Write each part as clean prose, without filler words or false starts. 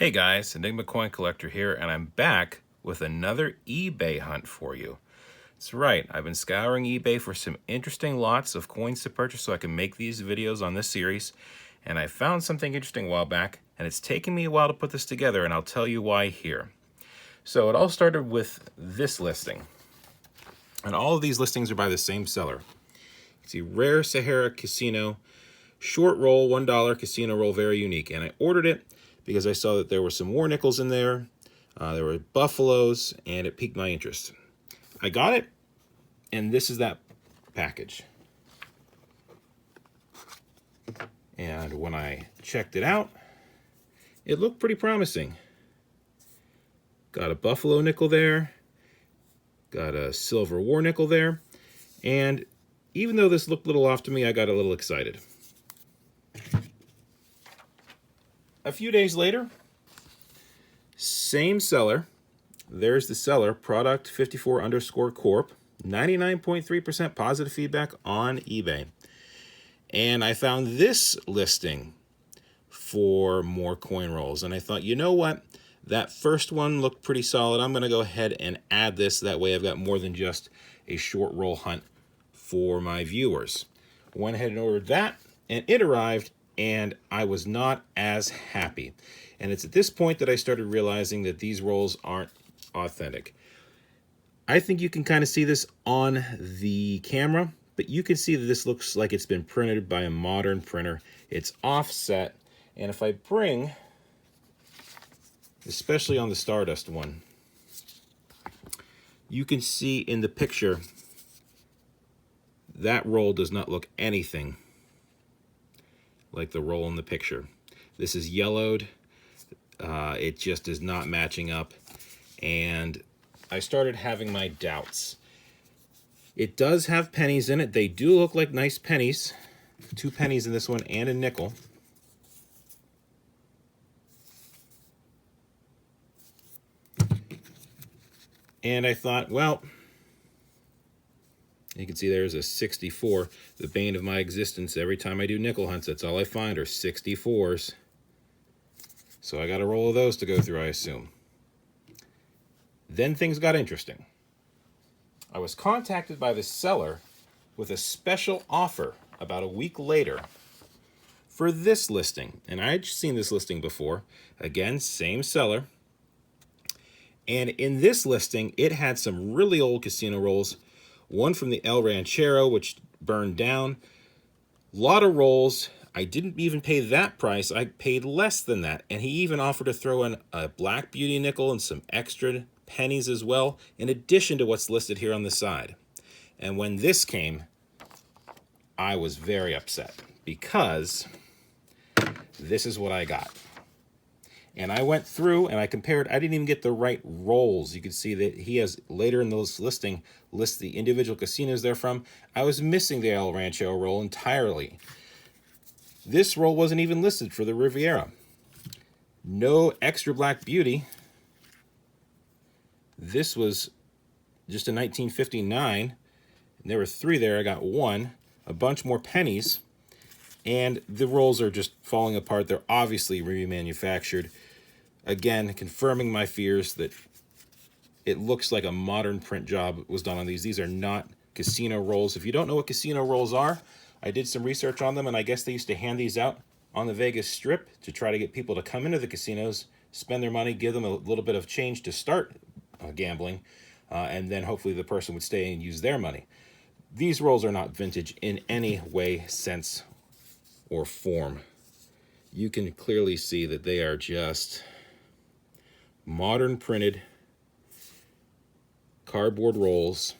Hey guys, EnigmaCoinCollector here, and I'm back with another eBay hunt for you. That's right, I've been scouring eBay for some interesting lots of coins to purchase so I can make these videos on this series, and I found something interesting a while back, and it's taken me a while to put this together, and I'll tell you why here. So it all started with this listing, and all of these listings are by the same seller. You can see Rare Sahara Casino, short roll, $1 casino roll, very unique, and I ordered it because I saw that there were some war nickels in there, there were buffaloes, and it piqued my interest. I got it, and this is that package. And when I checked it out, it looked pretty promising. Got a buffalo nickel there, got a silver war nickel there, and even though this looked a little off to me, I got a little excited. A few days later, same seller. There's the seller, product 54_corp, 99.3% positive feedback on eBay. And I found this listing for more coin rolls. And I thought, you know what? That first one looked pretty solid. I'm going to go ahead and add this. That way I've got more than just a short roll hunt for my viewers. Went ahead and ordered that, and it arrived, and I was not as happy. And it's at this point that I started realizing that these rolls aren't authentic. I think you can kind of see this on the camera, but you can see that this looks like it's been printed by a modern printer. It's offset, and if I bring, especially on the Stardust one, you can see in the picture that roll does not look anything like the roll in the picture. This is yellowed. It just is not matching up. And I started having my doubts. It does have pennies in it. They do look like nice pennies. 2 pennies in this one and a nickel. And I thought, well, you can see there's a 64, the bane of my existence. Every time I do nickel hunts, that's all I find are 64s. So I got a roll of those to go through, I assume. Then things got interesting. I was contacted by the seller with a special offer about a week later for this listing. And I'd seen this listing before. Again, same seller. And in this listing, it had some really old casino rolls. One from the Rancho, which burned down. A lot of rolls. I didn't even pay that price. I paid less than that. And he even offered to throw in a Black Beauty nickel and some extra pennies as well, in addition to what's listed here on the side. And when this came, I was very upset because this is what I got. And I went through and I compared. I didn't even get the right rolls. You can see that he has, later in this listing, lists the individual casinos they're from. I was missing the El Rancho roll entirely. This roll wasn't even listed for the Riviera. No extra Black Beauty. This was just a 1959. And there were 3 there. I got 1. A bunch more pennies. And the rolls are just falling apart. They're obviously remanufactured. Again, confirming my fears that it looks like a modern print job was done on these. These are not casino rolls. If you don't know what casino rolls are, I did some research on them, and I guess they used to hand these out on the Vegas Strip to try to get people to come into the casinos, spend their money, give them a little bit of change to start gambling, and then hopefully the person would stay and use their money. These rolls are not vintage in any way, sense, or form. You can clearly see that they are just modern printed cardboard rolls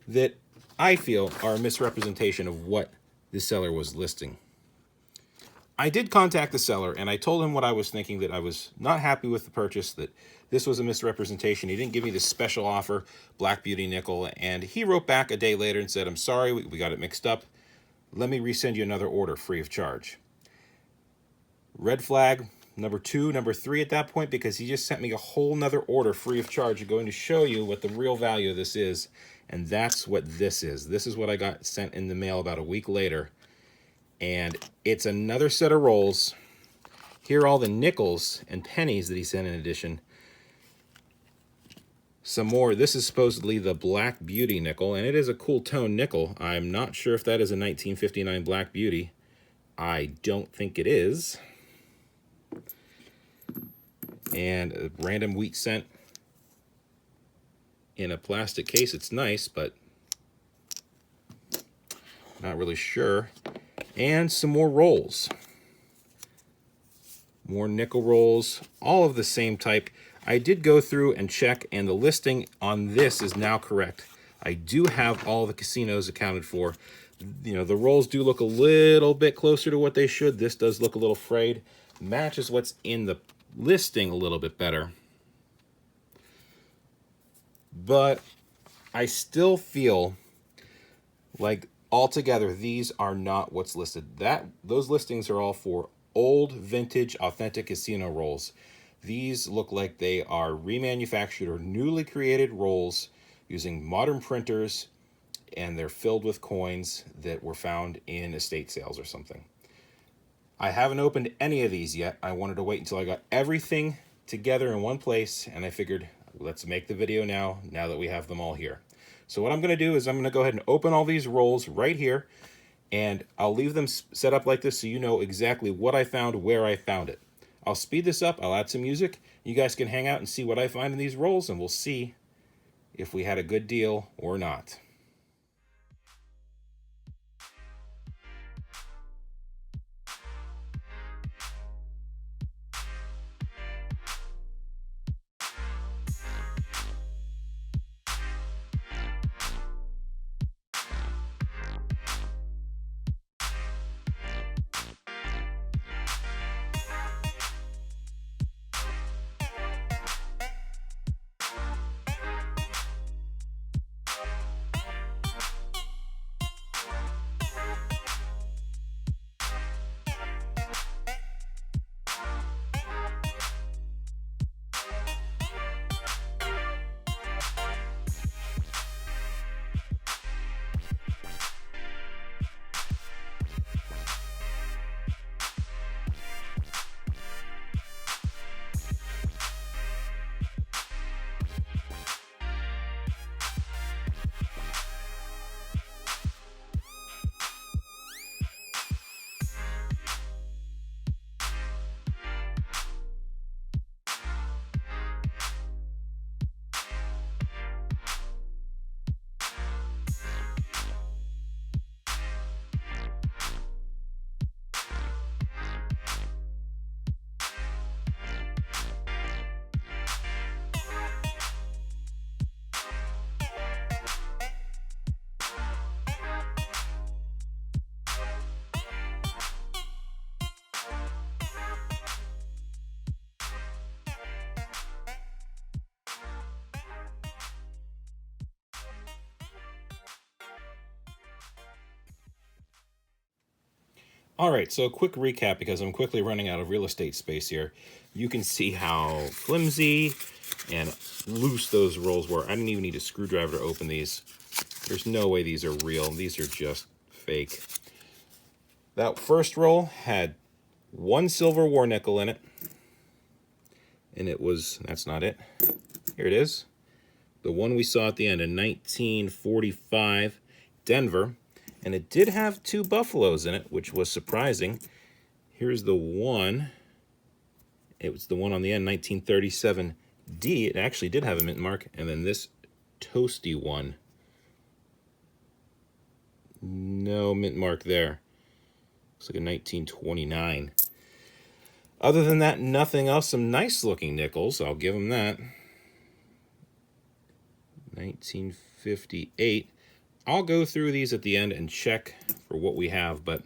that I feel are a misrepresentation of what the seller was listing. I did contact the seller and I told him what I was thinking, that I was not happy with the purchase, that this was a misrepresentation. He didn't give me this special offer, Black Beauty nickel, and he wrote back a day later and said, I'm sorry, we got it mixed up. Let me resend you another order free of charge. Red flag number 2, number 3 at that point, because he just sent me a whole nother order free of charge. I'm going to show you what the real value of this is, and that's what this is. This is what I got sent in the mail about a week later, and it's another set of rolls Here are all the nickels and pennies that he sent in addition. Some more. This is supposedly the Black Beauty nickel, and it is a cool tone nickel. I'm not sure if that is a 1959 Black Beauty. I don't think it is. And a random wheat cent in a plastic case. It's nice, but not really sure. And some more rolls. More nickel rolls, all of the same type. I did go through and check, and the listing on this is now correct. I do have all the casinos accounted for. You know, the rolls do look a little bit closer to what they should. This does look a little frayed. Matches what's in the listing a little bit better. But I still feel like altogether these are not what's listed. Those listings are all for old, vintage, authentic casino rolls. These look like they are remanufactured or newly created rolls using modern printers, and they're filled with coins that were found in estate sales or something. I haven't opened any of these yet. I wanted to wait until I got everything together in one place, and I figured, let's make the video now that we have them all here. So what I'm going to do is I'm going to go ahead and open all these rolls right here, and I'll leave them set up like this so you know exactly what I found, where I found it. I'll speed this up, I'll add some music, you guys can hang out and see what I find in these rolls, and we'll see if we had a good deal or not. All right, so a quick recap because I'm quickly running out of real estate space here. You can see how flimsy and loose those rolls were. I didn't even need a screwdriver to open these. There's no way these are real. These are just fake. That first roll had one silver war nickel in it. And it was, that's not it. Here it is. The one we saw at the end in 1945, Denver. And it did have two buffaloes in it, which was surprising. Here's the one. It was the one on the end, 1937D. It actually did have a mint mark. And then this toasty one. No mint mark there. Looks like a 1929. Other than that, nothing else. Some nice looking nickels. I'll give them that. 1958. I'll go through these at the end and check for what we have, but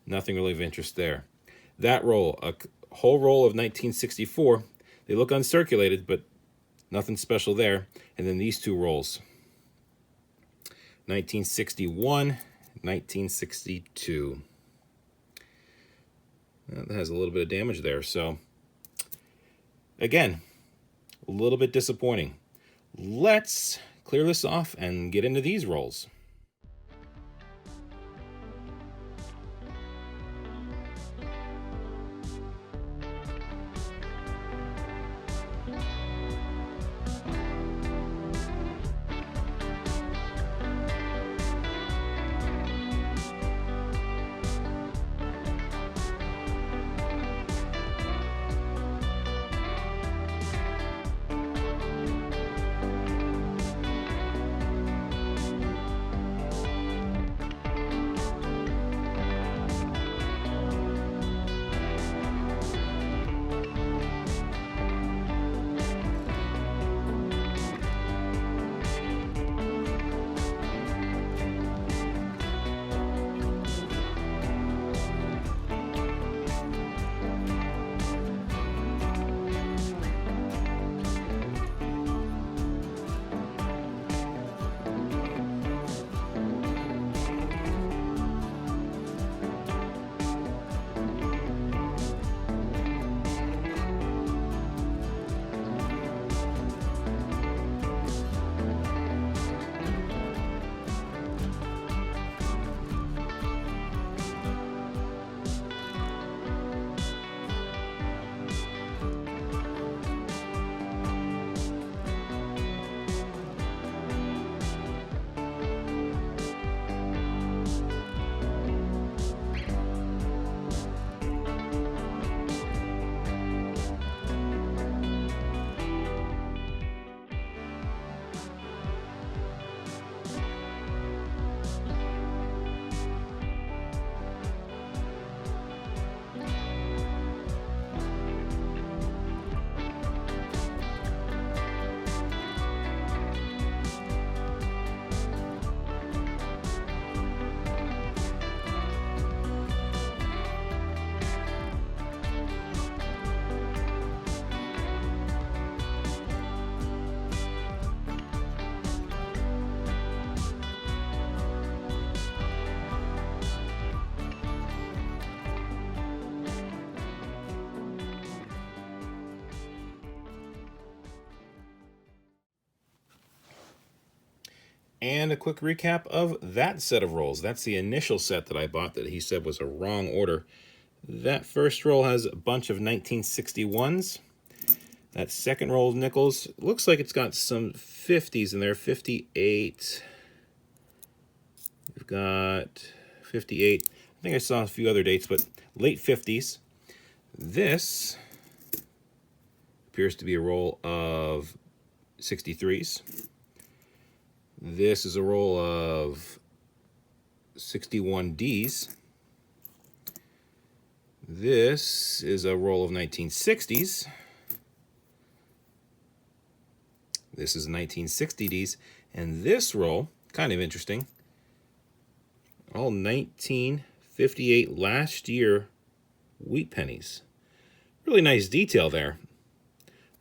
nothing really of interest there. That roll, a whole roll of 1964. They look uncirculated, but nothing special there. And then these two rolls. 1961, 1962. That has a little bit of damage there. So, again, a little bit disappointing. Let's clear this off and get into these rolls. And a quick recap of that set of rolls. That's the initial set that I bought that he said was a wrong order. That first roll has a bunch of 1961s. That second roll of nickels looks like it's got some 50s in there. 58. We've got 58. I think I saw a few other dates, but late 50s. This appears to be a roll of 63s. This is a roll of 61Ds. This is a roll of 1960s. This is 1960Ds. And this roll, kind of interesting, all 1958 last year wheat pennies. Really nice detail there.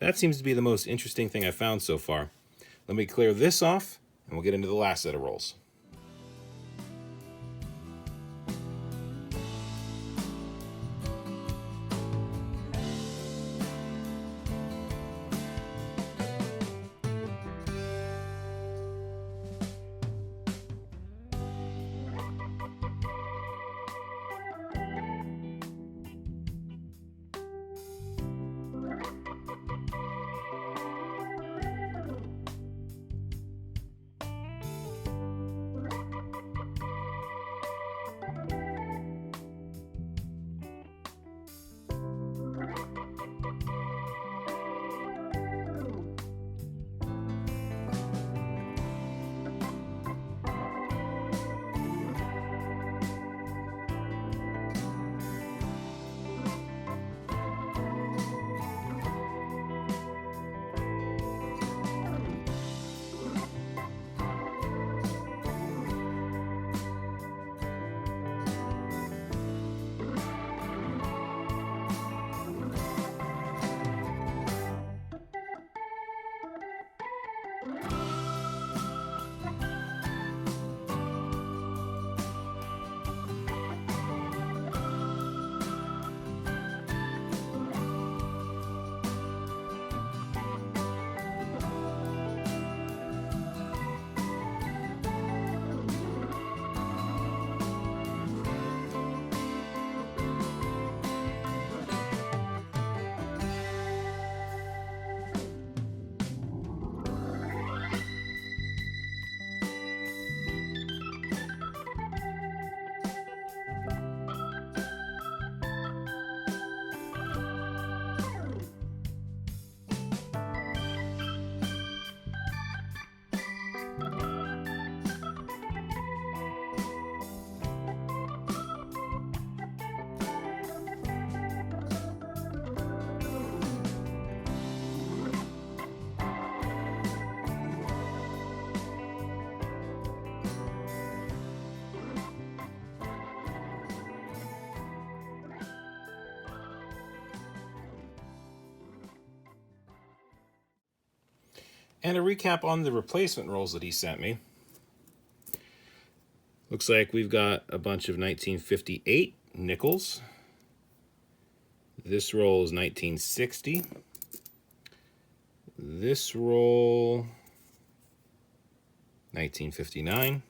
That seems to be the most interesting thing I've found so far. Let me clear this off, and we'll get into the last set of rolls. And a recap on the replacement rolls that he sent me. Looks like we've got a bunch of 1958 nickels. This roll is 1960. This roll, 1959.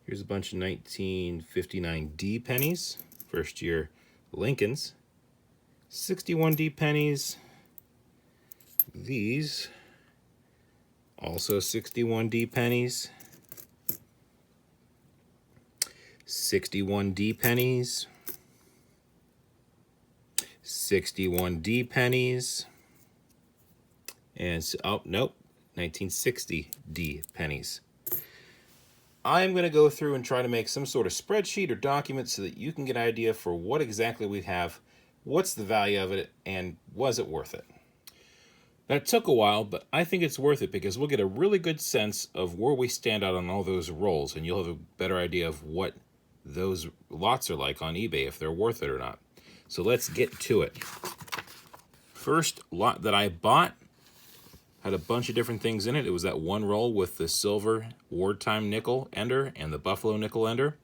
Here's a bunch of 1959D pennies, first year Lincolns. 61D pennies. These, also 61D pennies. 61D pennies. 61D pennies. And, oh, nope, 1960D pennies. I'm going to go through and try to make some sort of spreadsheet or document so that you can get an idea for what exactly we have, what's the value of it, and was it worth it. That took a while, but I think it's worth it because we'll get a really good sense of where we stand out on all those rolls, and you'll have a better idea of what those lots are like on eBay, if they're worth it or not. So let's get to it. First lot that I bought had a bunch of different things in it. It was that one roll with the silver wartime nickel ender and the buffalo nickel ender.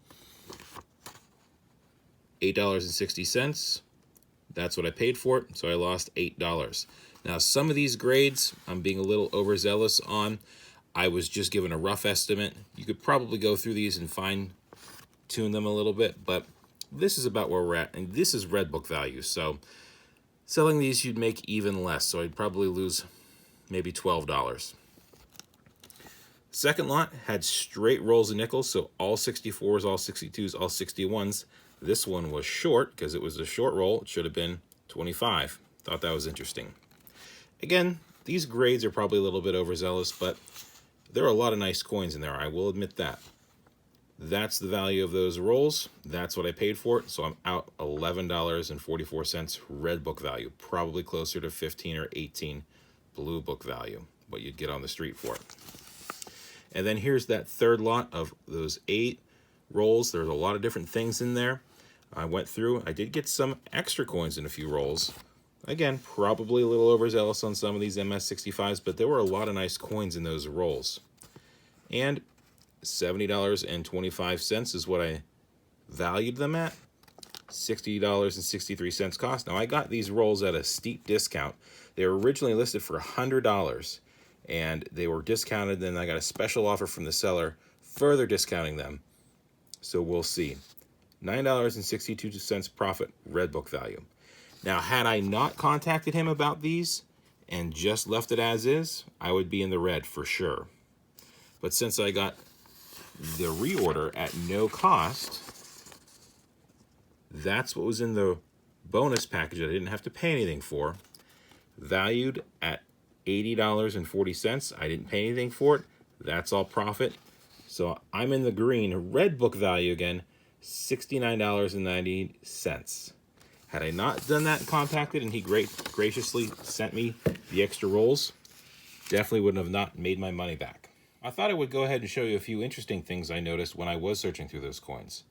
$8.60. That's what I paid for it, so I lost $8. Now, some of these grades I'm being a little overzealous on. I was just given a rough estimate. You could probably go through these and fine tune them a little bit, but this is about where we're at, and this is red book value. So selling these, you'd make even less, so I'd probably lose maybe $12. Second lot had straight rolls of nickels, so all 64s, all 62s, all 61s. This one was short because it was a short roll. It should have been 25. Thought that was interesting. Again, these grades are probably a little bit overzealous, but there are a lot of nice coins in there. I will admit that. That's the value of those rolls. That's what I paid for it. So I'm out $11.44 red book value, probably closer to 15 or 18 blue book value, what you'd get on the street for it. And then here's that third lot of those 8 rolls. There's a lot of different things in there. I went through, I did get some extra coins in a few rolls. Again, probably a little overzealous on some of these MS65s, but there were a lot of nice coins in those rolls. And $70.25 is what I valued them at. $60.63 cost. Now, I got these rolls at a steep discount. They were originally listed for $100, and they were discounted. Then I got a special offer from the seller, further discounting them. So we'll see. $9.62 profit, red book value. Now, had I not contacted him about these and just left it as is, I would be in the red for sure. But since I got the reorder at no cost, that's what was in the bonus package that I didn't have to pay anything for, valued at $80.40. I didn't pay anything for it. That's all profit. So I'm in the green. Red book value again, $69.90. Had I not done that and contacted, and he graciously sent me the extra rolls, definitely wouldn't have not made my money back. I thought I would go ahead and show you a few interesting things I noticed when I was searching through those coins.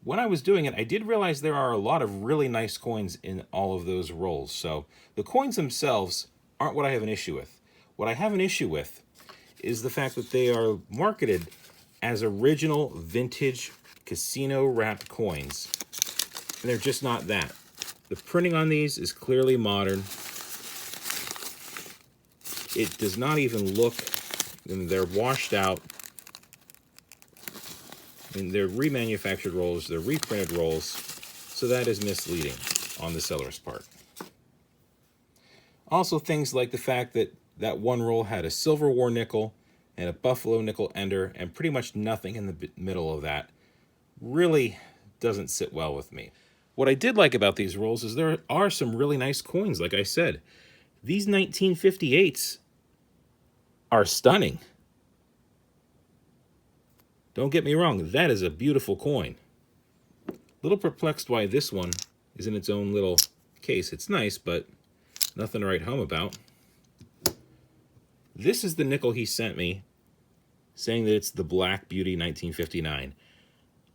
When I was doing it, I did realize there are a lot of really nice coins in all of those rolls. So the coins themselves aren't what I have an issue with. What I have an issue with is the fact that they are marketed as original vintage casino wrapped coins. And they're just not that. The printing on these is clearly modern. It does not even look, and they're washed out. I mean, they're remanufactured rolls, they're reprinted rolls, so that is misleading on the seller's part. Also, things like the fact that that one roll had a Silver War nickel and a Buffalo nickel ender, and pretty much nothing in the middle of that really doesn't sit well with me. What I did like about these rolls is there are some really nice coins, like I said. These 1958s are stunning. Don't get me wrong, that is a beautiful coin. A little perplexed why this one is in its own little case. It's nice, but nothing to write home about. This is the nickel he sent me, saying that it's the Black Beauty 1959.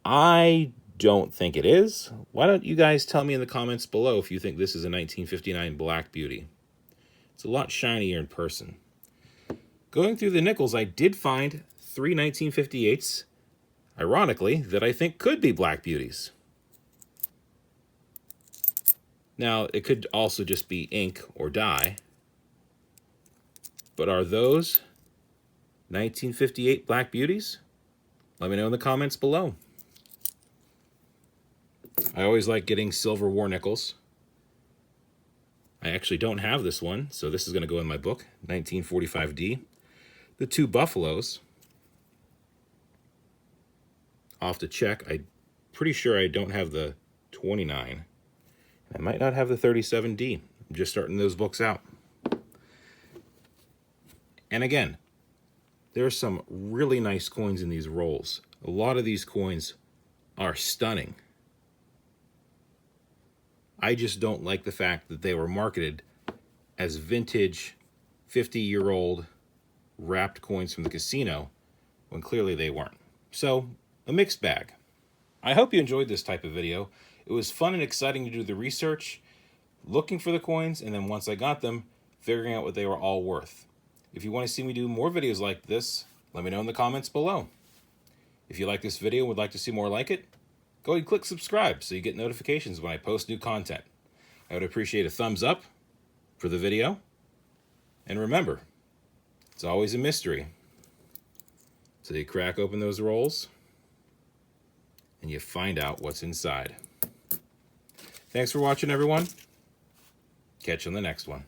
I don't think it is. Why don't you guys tell me in the comments below if you think this is a 1959 Black Beauty? It's a lot shinier in person. Going through the nickels, I did find 3 1958s, ironically, that I think could be Black Beauties. Now, it could also just be ink or dye. But are those 1958 Black Beauties? Let me know in the comments below. I always like getting Silver War nickels. I actually don't have this one, so this is going to go in my book, 1945D. The 2 Buffaloes. I'll have to check. I'm pretty sure I don't have the 29. I might not have the 37D. I'm just starting those books out. And again, there are some really nice coins in these rolls. A lot of these coins are stunning. I just don't like the fact that they were marketed as vintage, 50-year-old wrapped coins from the casino when clearly they weren't. So, a mixed bag. I hope you enjoyed this type of video. It was fun and exciting to do the research, looking for the coins, and then once I got them, figuring out what they were all worth. If you want to see me do more videos like this, let me know in the comments below. If you like this video and would like to see more like it, go ahead and click subscribe so you get notifications when I post new content. I would appreciate a thumbs up for the video. And remember, it's always a mystery So you crack open those rolls and you find out what's inside. Thanks for watching, everyone. Catch you on the next one.